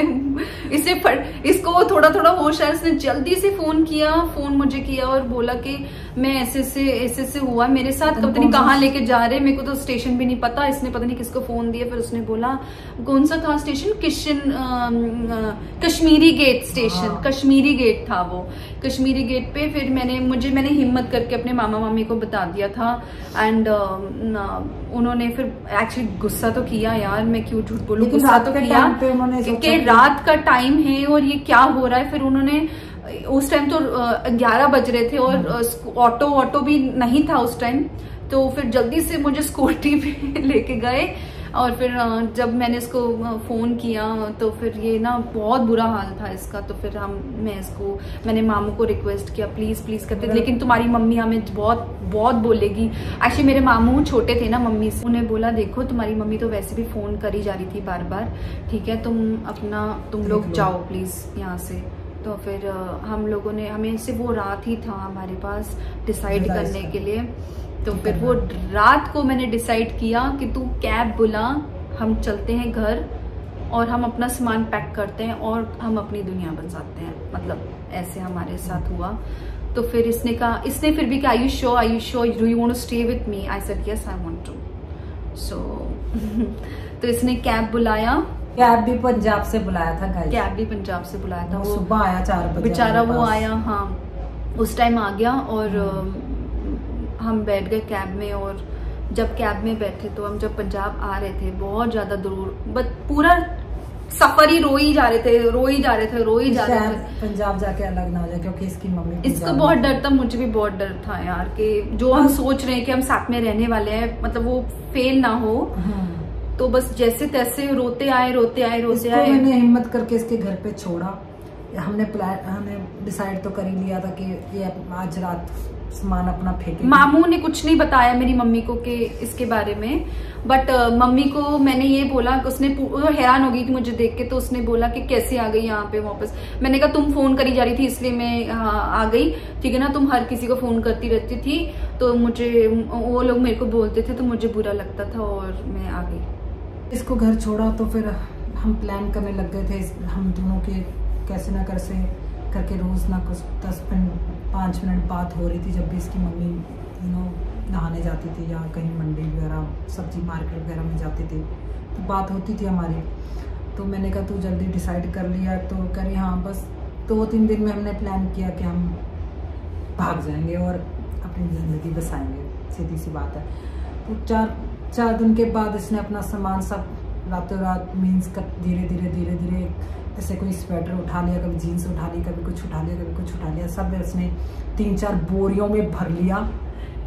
इसको थोड़ा होश आया, इसने जल्दी से फोन मुझे किया और बोला कि मैं ऐसे से हुआ मेरे साथ, पता नहीं कहाँ लेके जा रहे, मेरे को तो स्टेशन भी नहीं पता। इसने पता नहीं किसको फोन दिया, फिर उसने बोला कौन सा था station, Kashmiri Gate station, Kashmiri Gate था वो, कश्मीरी गेट पे। फिर मैंने हिम्मत करके अपने मामा मामी को बता दिया था। एंड उन्होंने फिर एक्चुअली गुस्सा तो किया यार, मैं क्यों झूठ बोलूं, गुस्सा तो किया कि रात का टाइम है और ये क्या हो रहा है। फिर उन्होंने उस टाइम तो 11 बज रहे थे और ऑटो भी नहीं था उस टाइम, तो फिर जल्दी से मुझे स्कूटी पे लेके गए। और फिर जब मैंने इसको फ़ोन किया तो फिर ये ना बहुत बुरा हाल था इसका। तो फिर मैंने मामू को रिक्वेस्ट किया प्लीज़ प्लीज़ करते, लेकिन तुम्हारी मम्मी हमें बहुत बहुत बोलेगी। एक्चुअली मेरे मामू छोटे थे ना मम्मी से, उन्हें बोला देखो तुम्हारी मम्मी तो वैसे भी फ़ोन करी जा रही थी बार बार, ठीक है तुम लोग जाओ प्लीज़ यहाँ से। तो फिर हम लोगों ने, हमें से वो रात ही था हमारे पास डिसाइड करने के लिए। तो फिर वो रात को मैंने डिसाइड किया कि तू कैब बुला, हम चलते हैं घर और हम अपना सामान पैक करते हैं और हम अपनी दुनिया बसाते हैं। मतलब ऐसे हमारे साथ हुआ। तो फिर इसने फिर भी कहा are you sure do you want to stay with me? I said yes I want to. So तो इसने कैब बुलाया, कैब भी पंजाब से बुलाया था गाइस, कैब भी पंजाब से बुलाया था। वो सुबह आया 4 बजे बेचारा, वो आया, हाँ उस टाइम आ गया। और हम बैठ गए कैब में। और जब कैब में बैठे तो हम जब पंजाब आ रहे थे बहुत ज्यादा दूर, बट पूरा सफर ही रोई जा रहे थे। पंजाब जाके अलग ना हो जाए, क्योंकि इसकी मम्मी, इसको बहुत डर था, मुझे भी बहुत डर था यार कि जो हम सोच रहे हैं कि हम साथ में रहने वाले हैं मतलब वो फेल ना हो। तो बस जैसे तैसे रोते आए। मैंने हिम्मत करके इसके घर पे छोड़ा। हमने डिसाइड तो कर ही लिया था कि ये आज रात सामान अपना फेंके। मामू ने कुछ नहीं बताया मेरी मम्मी को कि इसके बारे में, बट मम्मी को मैंने ये बोला कि उसने हैरान हो गई थी मुझे देख के। तो उसने बोला कि कैसे आ गई यहाँ पे वापस? मैंने कहा तुम फोन करी जा रही थी इसलिए मैं आ गई, ठीक है ना, तुम हर किसी को फोन करती रहती थी तो मुझे वो लोग मेरे को बोलते थे तो मुझे बुरा लगता था और मैं आ गई। इसको घर छोड़ा तो फिर हम प्लान करने लग गए थे हम दोनों के, कैसे ना कैसे करके रोज ना कुछ 10-5 मिनट बात हो रही थी। जब भी इसकी मम्मी नहाने जाती थी या कहीं मंडी वगैरह सब्जी मार्केट वगैरह में जाती थी तो बात होती थी हमारी। तो मैंने कहा तू जल्दी डिसाइड कर लिया? तो करी हाँ, बस 2-3 दिन में हमने प्लान किया कि हम भाग जाएंगे और अपनी ज़िंदगी बसाएंगे, सीधी सी बात है। तो 4 दिन के बाद इसने अपना सामान सब रातों रात मीन्स कर धीरे ऐसे कोई स्वेटर उठा लिया, कभी जीन्स उठा ली, कभी कुछ उठा लिया, कभी कुछ उठा लिया, सब इसने 3-4 बोरियों में भर लिया,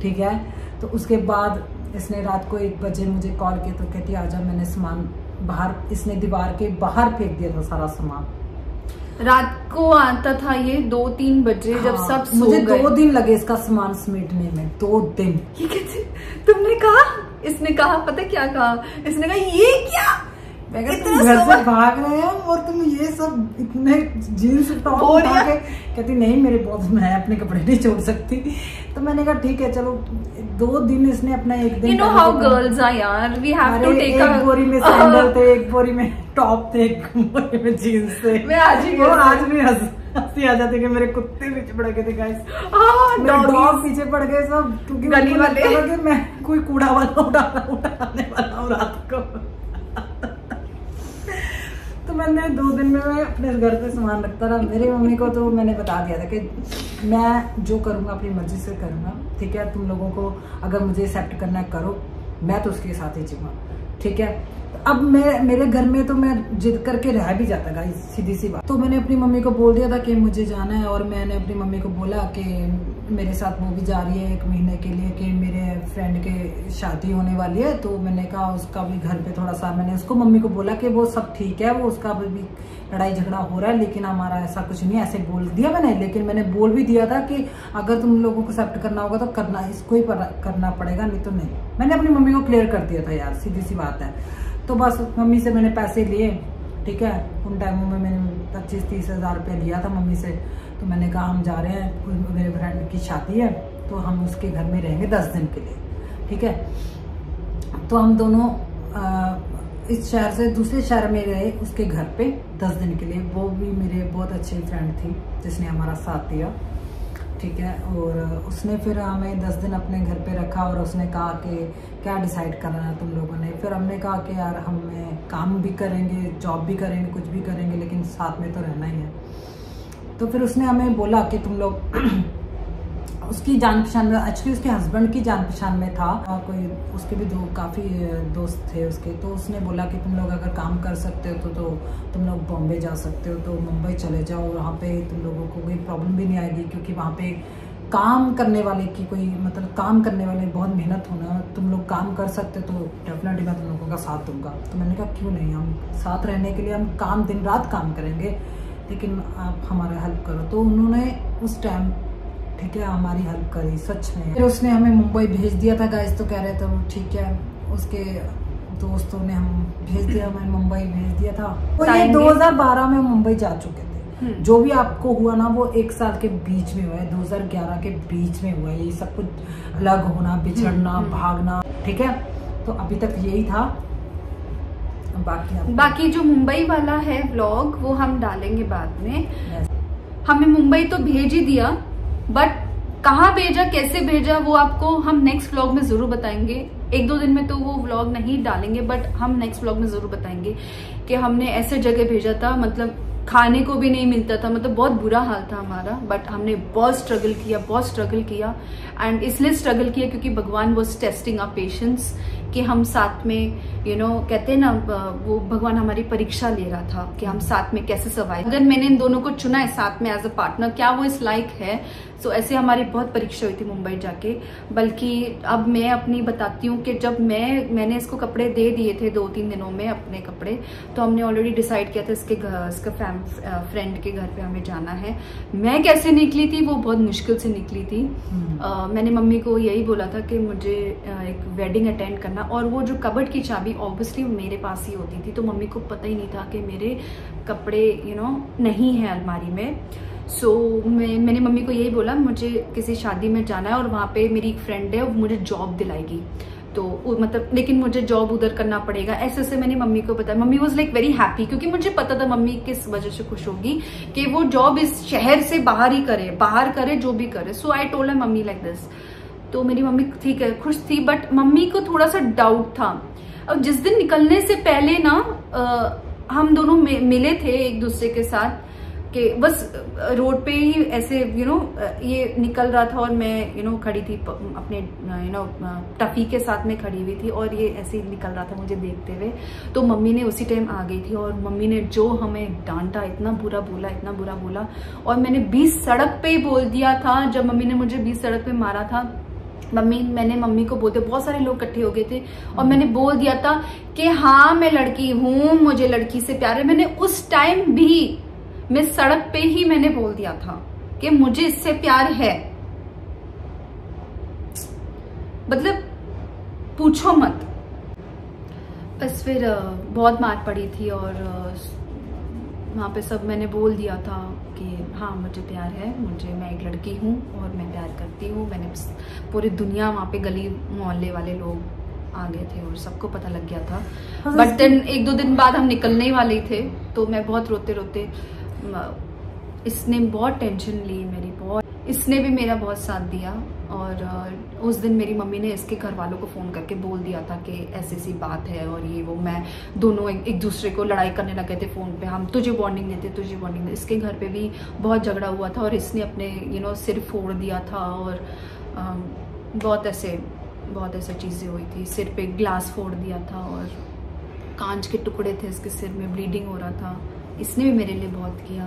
ठीक है। तो उसके बाद इसने रात को 1 बजे मुझे कॉल किया तो कहती आजा, मैंने सामान बाहर, इसने दीवार के बाहर फेंक दिया था सारा सामान। रात को आता था ये 2-3 बजे। हाँ, जब सब सो मुझे 2 दिन लगे इसका सामान समेटने में, 2 दिन। तुमने कहा, इसने कहा पता क्या कहा, इसने कहा ये क्या, मैं तुम घर से भाग रहे हो और तुम ये सब इतने जीन्स टॉप उठा के, कहती नहीं मेरे बहुत, मैं अपने कपड़े नहीं छोड़ सकती। तो मैंने कहा ठीक है चलो। 2 दिन इसने अपना, एक दिन, you know how girls are यार, we have to take एक बोरी में सैंडल थे, एक बोरी में टॉप थे, एक बोरी में जीन्स थे। मैं आज भी हंसी आ जाती कि मेरे कुत्ते पीछे पड़ गए थे गाइस, डॉग पीछे पड़ गए सब, क्योंकि गली वाले मैं कोई कूड़ा वाला उठाने वाला हूँ रात को। तो मैंने 2 दिन में मैं अपने घर पे सामान रखता रहा। मेरी मम्मी को तो मैंने बता दिया था कि मैं जो करूँगा अपनी मर्जी से करूँगा, ठीक है। तुम लोगों को अगर मुझे एक्सेप्ट करना है करो, मैं तो उसके साथ ही जीऊँगा, ठीक है। अब मेरे घर में तो मैं जिद करके रह भी जाता गाइस, सीधी सी बात। तो मैंने अपनी मम्मी को बोल दिया था कि मुझे जाना है, और मैंने अपनी मम्मी को बोला कि मेरे साथ वो भी जा रही है 1 महीने के लिए, कि मेरे फ्रेंड के शादी होने वाली है। तो मैंने कहा उसका भी घर पे थोड़ा सा, मैंने उसको मम्मी को बोला कि वो सब ठीक है, वो उसका भी लड़ाई झगड़ा हो रहा है, लेकिन हमारा ऐसा कुछ नहीं है, ऐसे बोल दिया मैंने। लेकिन मैंने बोल भी दिया था कि अगर तुम लोगों को एक्सेप्ट करना होगा तो करना, इसको ही करना पड़ेगा, नहीं तो नहीं। मैंने अपनी मम्मी को क्लियर कर दिया था यार, सीधी सी बात है। तो बस मम्मी से मैंने पैसे लिए, ठीक है। उन टाइमों में मैंने 25-30 हज़ार रुपया लिया था मम्मी से। तो मैंने कहा हम जा रहे हैं, मेरे फ्रेंड की शादी है तो हम उसके घर में रहेंगे 10 दिन के लिए, ठीक है। तो हम दोनों इस शहर से दूसरे शहर में रहे उसके घर पे 10 दिन के लिए। वो भी मेरे बहुत अच्छी फ्रेंड थी जिसने हमारा साथ दिया, ठीक है। और उसने फिर हमें 10 दिन अपने घर पे रखा और उसने कहा कि क्या डिसाइड करना है तुम लोगों ने। फिर हमने कहा कि यार हमें काम भी करेंगे, जॉब भी करेंगे, कुछ भी करेंगे, लेकिन साथ में तो रहना ही है। तो फिर उसने हमें बोला कि तुम लोग उसकी जान पहचान में, एक्चुअली उसके हस्बैंड की जान पहचान में था कोई, उसके भी काफ़ी दोस्त थे उसके। तो उसने बोला कि तुम लोग अगर काम कर सकते हो तो तुम लोग बॉम्बे जा सकते हो, तो मुंबई चले जाओ, वहाँ पे तुम लोगों को कोई प्रॉब्लम भी नहीं आएगी, क्योंकि वहाँ पे काम करने वाले की कोई मतलब काम करने वाले बहुत मेहनत होना, तुम लोग काम कर सकते तो डेफिनेटली मैं तुम लोगों का साथ दूंगा। तो मैंने कहा क्यों नहीं, हम साथ रहने के लिए हम काम दिन रात काम करेंगे, लेकिन आप हमारा हेल्प करो। तो उन्होंने उस टाइम ठीक है हमारी हेल्प करी सच में। फिर उसने हमें मुंबई भेज दिया था गाइस, तो कह रहे थे ठीक है, उसके दोस्तों ने हम भेज दिया, हमें मुंबई भेज दिया था। तो ये 2012 में मुंबई जा चुके थे। जो भी आपको हुआ ना वो 1 साल के बीच में हुआ है, 2011 के बीच में हुआ है ये सब कुछ, अलग होना, बिछड़ना, भागना, ठीक है। तो अभी तक यही था। बाकी जो मुंबई वाला है व्लॉग वो हम डालेंगे बाद में। हमें मुंबई तो भेज ही दिया, बट कहाँ भेजा, कैसे भेजा, वो आपको हम नेक्स्ट व्लॉग में जरूर बताएंगे। 1-2 दिन में तो वो व्लॉग नहीं डालेंगे, बट हम नेक्स्ट व्लॉग में जरूर बताएंगे कि हमने ऐसे जगह भेजा था, मतलब खाने को भी नहीं मिलता था, मतलब बहुत बुरा हाल था हमारा। बट हमने बहुत स्ट्रगल किया एंड इसलिए स्ट्रगल किया क्योंकि भगवान वाज टेस्टिंग आवर पेशेंस, कि हम साथ में कहते हैं ना, वो भगवान हमारी परीक्षा ले रहा था कि हम साथ में कैसे सर्वाइव। अगर मैंने इन दोनों को चुना है साथ में एज अ पार्टनर, क्या वो इस लायक है। सो ऐसे हमारी बहुत परीक्षा हुई थी मुंबई जाके। बल्कि अब मैं अपनी बताती हूँ कि जब मैंने इसको कपड़े दे दिए थे 2-3 दिनों में अपने कपड़े, तो हमने ऑलरेडी डिसाइड किया था इसके फ्रेंड के घर पे हमें जाना है। मैं कैसे निकली थी, वो बहुत मुश्किल से निकली थी। मैंने मम्मी को यही बोला था कि मुझे एक वेडिंग अटेंड करना, और वो जो कबर्ड की चाबी ऑब्वियसली मेरे पास ही होती थी, तो मम्मी को पता ही नहीं था कि मेरे कपड़े नहीं है अलमारी में। सो मैंने मम्मी को यही बोला मुझे किसी शादी में जाना है और वहाँ पे मेरी एक फ्रेंड है, वो मुझे जॉब दिलाएगी, तो मतलब लेकिन मुझे जॉब उधर करना पड़ेगा। ऐसे मैंने मम्मी को बताया। Mummy was like very happy, क्योंकि मुझे पता था मम्मी किस वजह से खुश होगी कि वो जॉब इस शहर से बाहर ही करे, बाहर करे, जो भी करे। So I told her mummy like this. तो मेरी मम्मी ठीक है खुश थी, बट मम्मी को थोड़ा सा डाउट था। और जिस दिन निकलने से पहले ना हम दोनों मिले थे एक दूसरे के साथ, कि बस रोड पे ही ऐसे ये निकल रहा था और मैं खड़ी थी अपने टफी के साथ में खड़ी हुई थी, और ये ऐसे ही निकल रहा था मुझे देखते हुए। तो मम्मी ने उसी टाइम आ गई थी, और मम्मी ने जो हमें डांटा, इतना बुरा बोला। और मैंने 20 सड़क पे ही बोल दिया था, जब मम्मी ने मुझे 20 सड़क पे मारा था। मैंने मम्मी को बोलते, बहुत सारे लोग इकट्ठे हो गए थे, और मैंने बोल दिया था कि हाँ मैं लड़की हूँ, मुझे लड़की से प्यार है। मैंने उस टाइम भी मैं सड़क पे ही मैंने बोल दिया था कि मुझे इससे प्यार है। मतलब पूछो मत। बस फिर बहुत मार पड़ी थी, और वहाँ पे सब मैंने बोल दिया था कि हाँ मुझे प्यार है, मैं एक लड़की हूँ और मैं प्यार करती हूँ। मैंने पूरी दुनिया, वहाँ पे गली मोहल्ले वाले लोग आ गए थे और सबको पता लग गया था। बट देन 1-2 दिन बाद हम निकलने ही वाले थे, तो मैं बहुत रोते इसने बहुत टेंशन ली मेरी, इसने भी मेरा बहुत साथ दिया। और उस दिन मेरी मम्मी ने इसके घर वालों को फ़ोन करके बोल दिया था कि ऐसी बात है, और ये वो, मैं दोनों एक दूसरे को लड़ाई करने लगे थे फ़ोन पे, हम तुझे वार्निंग देते। इसके घर पे भी बहुत झगड़ा हुआ था, और इसने अपने सिर फोड़ दिया था, और बहुत ऐसे चीज़ें हुई थी। सिर पे ग्लास फोड़ दिया था, और कांच के टुकड़े थे इसके सिर में, ब्लीडिंग हो रहा था। इसने भी मेरे लिए बहुत किया,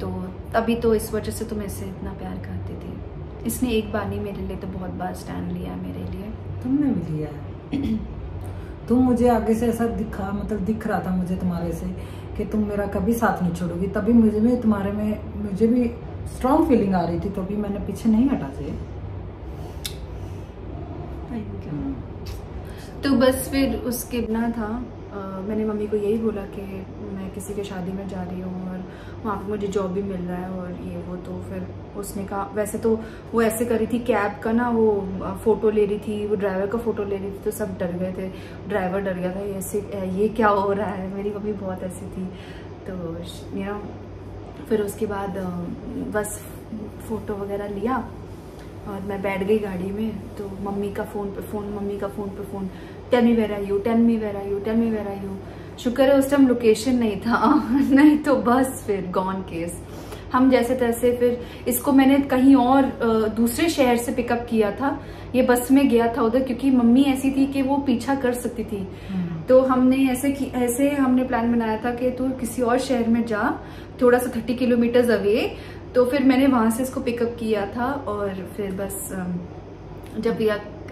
तो तभी तो इस वजह से तो मैं इससे इतना प्यार करती थी। इसने एक बार नहीं, मेरे लिए तो बहुत बार स्टैंड लिया मेरे लिए। तुमने भी लिया है। तुम मुझे आगे से ऐसा दिख रहा था मुझे तुम्हारे से कि तुम मेरा कभी साथ नहीं छोड़ोगी, तभी मुझे भी स्ट्रॉन्ग फीलिंग आ रही थी, तो भी मैंने पीछे नहीं हटा से। तो बस फिर उसके बिना था, मैंने मम्मी को यही बोला कि मैं किसी के शादी में जा रही हूँ और वहाँ पे मुझे जॉब भी मिल रहा है और ये वो। तो फिर उसने कहा, वैसे तो वो ऐसे कर रही थी कैब का ना, वो फ़ोटो ले रही थी, वो ड्राइवर का फ़ोटो ले रही थी, तो सब डर गए थे, ड्राइवर डर गया था, ये क्या हो रहा है। मेरी मम्मी बहुत ऐसी थी। तो फिर उसके बाद बस फ़ोटो वगैरह लिया और मैं बैठ गई गाड़ी में। तो मम्मी का फ़ोन पे phone, tell me where are you. शुक्र है उस टाइम लोकेशन नहीं था, नहीं तो बस फिर गॉन केस। हम जैसे तैसे फिर इसको मैंने कहीं और दूसरे शहर से पिकअप किया था। ये बस में गया था उधर, क्योंकि मम्मी ऐसी थी कि वो पीछा कर सकती थी। तो हमने ऐसे हमने प्लान बनाया था कि तू किसी और शहर में जा, थोड़ा सा 30 किलोमीटर अवे। तो फिर मैंने वहां से इसको पिकअप किया था, और फिर बस जब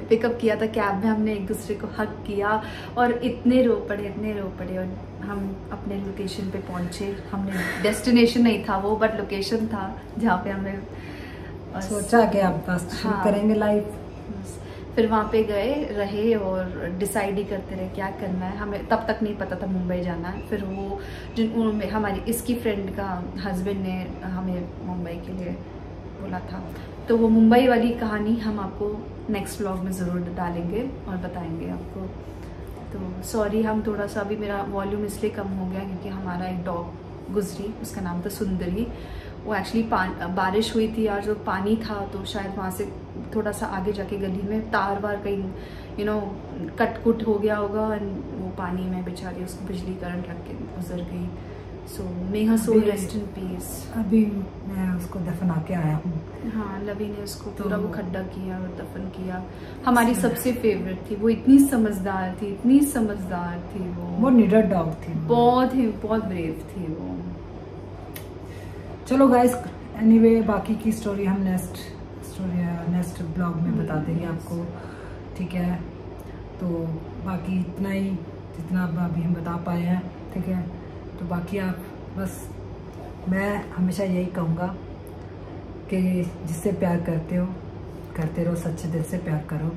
पिकअप किया था कैब में, हमने एक दूसरे को हग किया और इतने रो पड़े और हम अपने लोकेशन पे पहुंचे। हमने डेस्टिनेशन नहीं था वो, बट लोकेशन था जहाँ पे हमें सोचा कि आप बस शुरू करेंगे लाइफ। फिर वहाँ पे गए, रहे और डिसाइड ही करते रहे क्या करना है। हमें तब तक नहीं पता था मुंबई जाना है। फिर वो हमारी इसकी फ्रेंड का हस्बैंड ने हमें मुंबई के लिए बोला था। तो वो मुंबई वाली कहानी हम आपको नेक्स्ट व्लॉग में ज़रूर डालेंगे और बताएंगे आपको। तो सॉरी, हम थोड़ा सा अभी मेरा वॉल्यूम इसलिए कम हो गया क्योंकि हमारा एक डॉग गुजरी, उसका नाम था सुंदरी। वो एक्चुअली बारिश हुई थी यार, जो पानी था, तो शायद वहाँ से थोड़ा सा आगे जाके गली में तार वार कहीं कट कुट हो गया होगा, और वो पानी में बेचारी उसको बिजली करंट लग के गुजर गई। सो मे हर सोल रेस्ट इन पीस। अभी मैं उसको दफना के आया हूँ। हाँ, लवी ने उसको पूरा वो खड्डा किया और दफन किया। हमारी सबसे फेवरेट थी वो, इतनी समझदार थी वो निडर डॉग थी, बहुत ब्रेव थी वो। चलो गाइस, एनीवे बाकी की स्टोरी हम नेक्स्ट ब्लॉग में बता देंगे आपको, ठीक है। तो बाकी इतना ही जितना अभी हम बता पाए हैं, ठीक है। तो बाकी आप बस, मैं हमेशा यही कहूँगा कि जिससे प्यार करते रहो, सच्चे दिल से प्यार करो।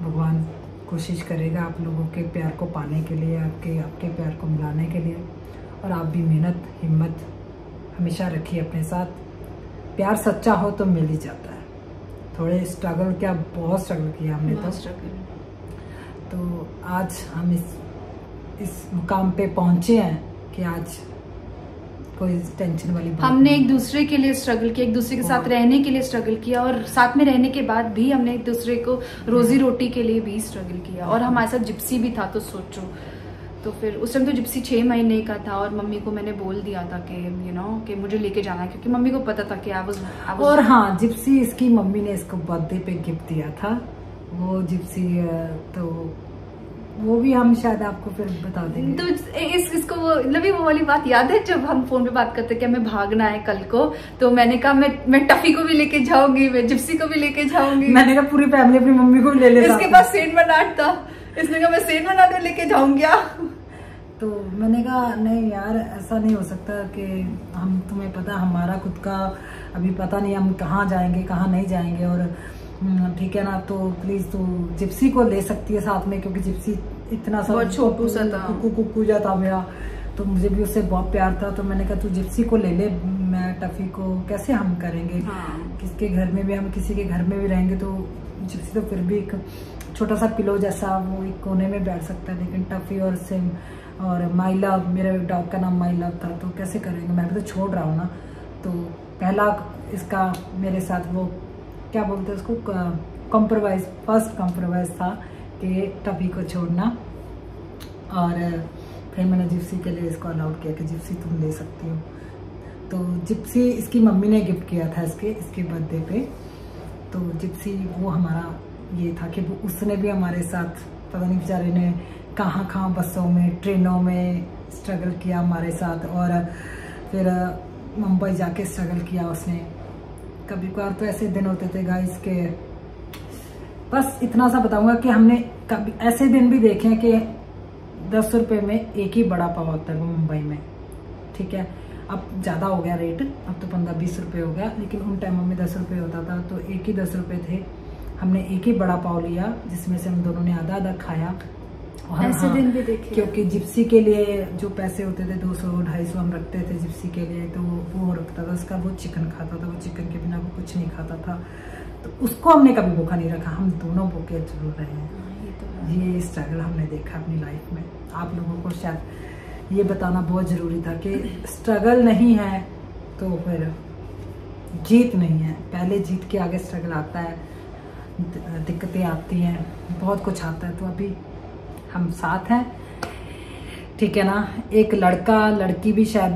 भगवान कोशिश करेगा आप लोगों के प्यार को पाने के लिए, आपके प्यार को मिलाने के लिए। और आप भी मेहनत हिम्मत हमेशा रखिए अपने साथ। प्यार सच्चा हो तो मिल ही जाता है। थोड़े स्ट्रगल, क्या बहुत स्ट्रगल किया हमने तो आज हम इस मुकाम पे पहुंचे हैं कि आज कोई टेंशन वाली बात हमने एक दूसरे के लिए स्ट्रगल किया, एक दूसरे के साथ रहने के लिए स्ट्रगल किया, और साथ में रहने के बाद भी हमने एक दूसरे को रोजी रोटी के लिए भी स्ट्रगल किया। और हमारे साथ जिप्सी भी था, तो सोचो। तो फिर उस टाइम तो जिप्सी 6 महीने का था, और मम्मी को मैंने बोल दिया था कि कि मुझे लेके जाना है, क्योंकि मम्मी को पता था कि और हाँ, जिप्सी इसकी मम्मी ने इसको बर्थडे पे गिफ्ट दिया था। वो जिप्सी तो वो भी हम शायद आपको फिर बता देंगे। तो इसको वो वाली बात याद है जब हम फोन पे बात करते कि हमें भागना है कल को, तो मैंने कहा मैं टफी को भी लेके जाऊंगी, मैं जिप्सी को भी लेके जाऊंगी। मैंने कहा पूरी फैमिली अपनी मम्मी को भी ले लेगा। इसके पास सेंट बर्नार्ड था, इसने कहा मैं सेंट बर्नार्ड में लेके जाऊंगी। तो मैंने कहा नहीं यार, ऐसा नहीं हो सकता कि हम, तुम्हें पता हमारा खुद का अभी पता नहीं हम कहाँ जाएंगे कहाँ नहीं जाएंगे, और ठीक है ना। तो प्लीज तू जिप्सी को ले सकती है साथ में, क्योंकि जिप्सी इतना सा छोटू सा था, कुकू जा था मेरा, तो मुझे भी उससे बहुत प्यार था। तो मैंने कहा तू जिप्सी को ले ले, मैं टफी को कैसे हम करेंगे। हाँ। किसके घर में भी, हम किसी के घर में भी रहेंगे तो जिप्सी तो फिर भी एक छोटा सा पिलो जैसा वो एक कोने में बैठ सकता है, लेकिन टफी और सिम और माई लव, मेरे डॉग का नाम माई लव था, तो कैसे करेंगे। मैं भी तो छोड़ रहा हूँ ना। तो पहला इसका मेरे साथ वो क्या बोलते हैं उसको, कॉम्प्रोमाइज, फर्स्ट कॉम्प्रोमाइज था कि टफी को छोड़ना। और फिर मैंने जिप्सी के लिए इसको अलाउड किया कि जिप्सी तुम ले सकती हो। तो जिप्सी इसकी मम्मी ने गिफ्ट किया था इसके बर्थडे पे। तो जिप्सी वो हमारा ये था कि उसने भी हमारे साथ, पता नहीं बेचारे ने कहाँ बसों में ट्रेनों में स्ट्रगल किया हमारे साथ, और फिर मुंबई जाके स्ट्रगल किया उसने। कभी कभार तो ऐसे दिन होते थे गाइस के, बस इतना सा बताऊंगा कि हमने कभी ऐसे दिन भी देखे हैं कि 10 रुपये में एक ही बड़ा पाव होता है वो मुंबई में, ठीक है। अब ज़्यादा हो गया रेट, अब तो 15-20 रुपये हो गया, लेकिन उन टाइमों में 10 रुपये होता था, तो एक ही 10 रुपये थे। हमने एक ही बड़ा पाव लिया, जिसमें से हम दोनों ने आधा खाया। और ऐसे दिन भी देखे, क्योंकि जिप्सी के लिए जो पैसे होते थे 200-250 हम रखते थे जिप्सी के लिए, तो वो रखता था उसका, वो चिकन खाता था, वो चिकन के बिना वो कुछ नहीं खाता था। तो उसको हमने कभी भूखा नहीं रखा, हम दोनों भूखे जरूर रहे हैं। ये स्ट्रगल हमने देखा अपनी लाइफ में। आप लोगों को शायद ये बताना बहुत ज़रूरी था कि स्ट्रगल नहीं है तो फिर जीत नहीं है। पहले जीत के आगे स्ट्रगल आता है, दिक्कतें आती हैं, बहुत कुछ आता है। तो अभी हम साथ हैं, ठीक है ना। एक लड़का लड़की भी शायद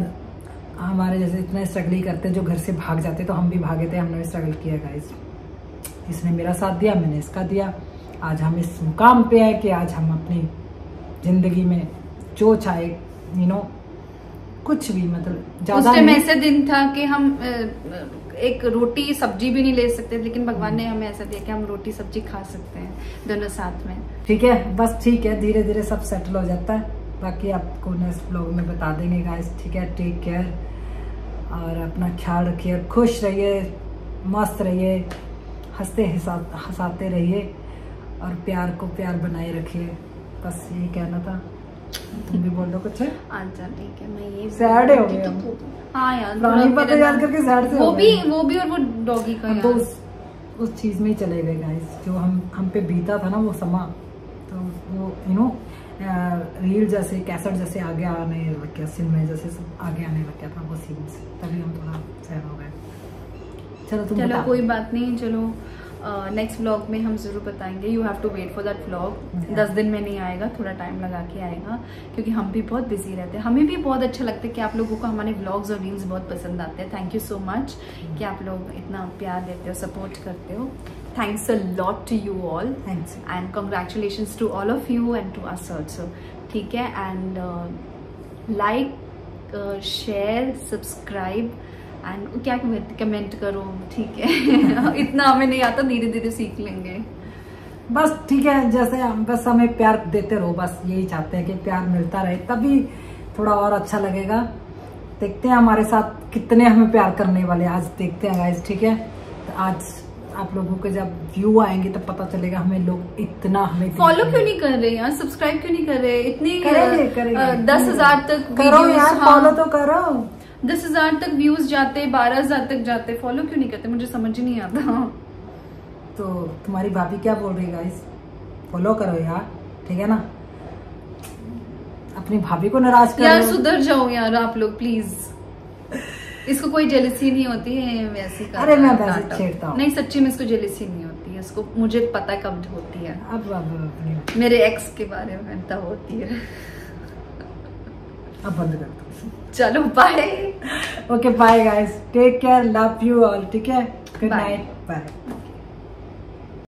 हमारे जैसे इतना स्ट्रगल करते हैं, जो घर से भाग जाते, तो हम भी भागे थे, हमने भी स्ट्रगल किया गाइस। इसने मेरा साथ दिया, मैंने इसका दिया। आज हम इस मुकाम पे हैं कि आज हम अपनी ज़िंदगी में जो चाहे कुछ भी, मतलब उस टाइम ऐसे दिन था कि हम एक रोटी सब्जी भी नहीं ले सकते, लेकिन भगवान ने हमें ऐसा दिया कि हम रोटी सब्जी खा सकते हैं दोनों साथ में। ठीक है, बस ठीक है, धीरे धीरे सब सेटल हो जाता है। बाकी आपको नेक्स्ट ब्लॉग में बता देंगे गाइस। ठीक है, टेक केयर और अपना ख्याल रखिए, खुश रहिए, मस्त रहिए, हंसते हंसाते रहिए और प्यार को प्यार बनाए रखिए। बस यही कहना था। तुम भी बोल दो कुछ। अच्छा ठीक है, मैं ये सैड हो गए हम। हाँ यार, पुरानी बातें याद करके सैड से वो भी और वो डॉगी का तो उस चीज में ही चले गए गाइस, जो हम पे बीता था ना वो समा, तो वो रील जैसे कैसेट जैसे आगे आने लग गया, सिनेमा जैसे सब आगे आने लग गया था वो सीन्स, तभी हम थोड़ा सैड हो गए। चलो कोई बात नहीं, चलो नेक्स्ट व्लॉग में हम जरूर बताएंगे। You have to wait for that vlog. 10 दिन में नहीं आएगा, थोड़ा टाइम लगा के आएगा, क्योंकि हम भी बहुत बिजी रहते हैं। हमें भी बहुत अच्छा लगता है कि आप लोगों को हमारे व्लॉग्स और रील्स बहुत पसंद आते हैं। थैंक यू सो मच कि आप लोग इतना प्यार देते हो, सपोर्ट करते हो। Thanks a lot to you all. Thanks. And congratulations to all of you and to us also. ठीक है, and like, share, subscribe and क्या कमेंट करो। ठीक है इतना हमें नहीं आता, धीरे धीरे सीख लेंगे। बस ठीक है, जैसे बस हमें प्यार देते रहो, बस यही चाहते हैं कि प्यार मिलता रहे, तभी थोड़ा और अच्छा लगेगा। देखते हैं हमारे साथ कितने हमें प्यार करने वाले, आज देखते हैं गाइस। ठीक है, तो आज आप लोगों के जब व्यू आएंगे तब पता चलेगा हमें लोग इतना हमें फॉलो क्यों नहीं कर रहे यार, सब्सक्राइब क्यों नहीं कर रहे, इतनी करेंगे 10,000 तक करो यार, फॉलो तो करो। 10,000 तक व्यूज जाते, 12,000 तक जाते, फॉलो क्यों नहीं करते, मुझे समझ ही नहीं आता। तो तुम्हारी भाभी क्या बोल रही है गाइस, फॉलो करो यार, ठीक है ना, अपनी भाभी को नाराज करो यार, सुधर जाओ यार आप लोग प्लीज। इसको कोई जेलसी नहीं होती है वैसी का। अरे मैं वैसे छेड़ता हूँ। नहीं सच्ची में इसको जेलसी नहीं होती है, इसको मुझे पता कब होती है। अब मेरे एक्स के बारे में पता होती है। अब बंद कर दो। चलो bye. Okay bye guys, take care, love you all. ठीक है, गुड नाइट, बाय।